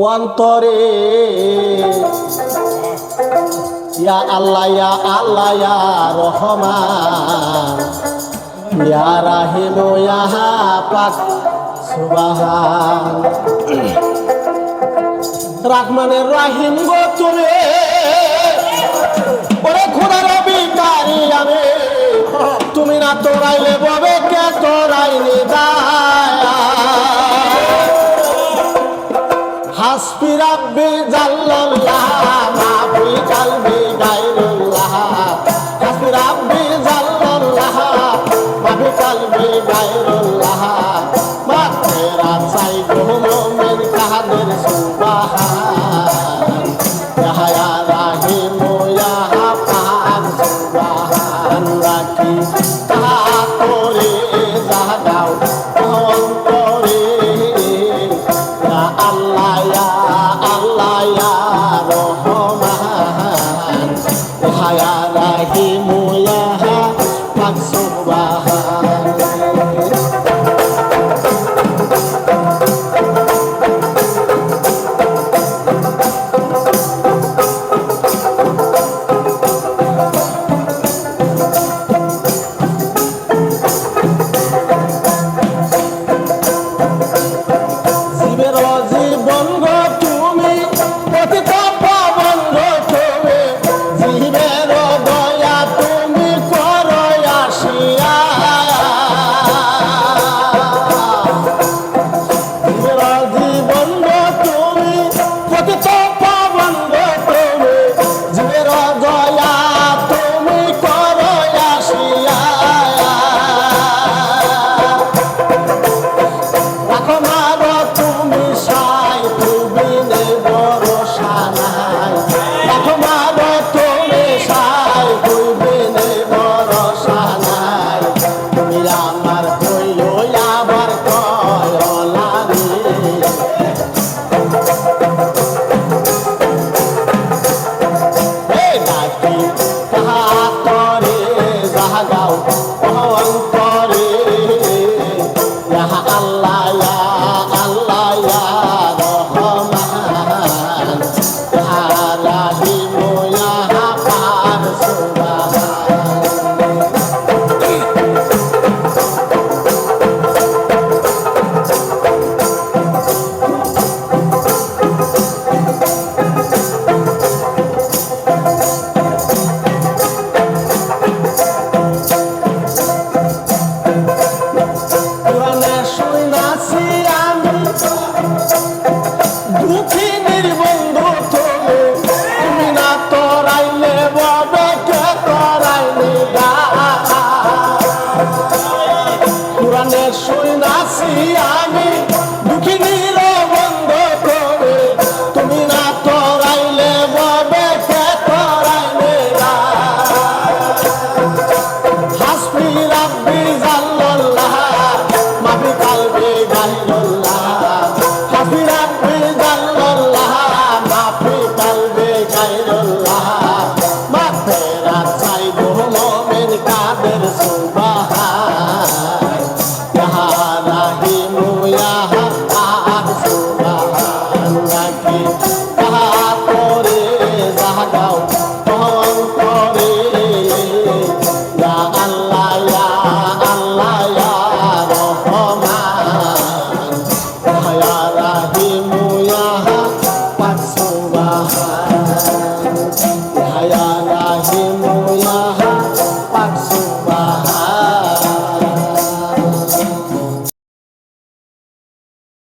অন্তরে ইয়া আল্লাহ ইয়া আল্লাহ ইয়া রহমান ইয়া রাহিম ইয়া পাক সুবহান রহমানের রহিম গো তুমি ওরে খোদার ভিখারি আমি তুমি না তোরাইলে ববে কে তোরাইলে দায়া হাসবি রাব্বি জাল্লাল্লাহ মাফি কালবি গায়রুল্লাহ হাসবি রাব্বি জাল্লাল্লাহ মাফি কালবি গায়রুল্লাহ মাগফিরা চাই গো মুমিন কাদের সুবহান ইয়া রাহিম ইয়া পাক সুবহান রাখি তা করে জাগাও অন্তরে ইয়া আল্লাহ ইয়া আল্লাহ ইয়া রহমান ইয়া রাহিম ইয়া পাক সুবহান জীবের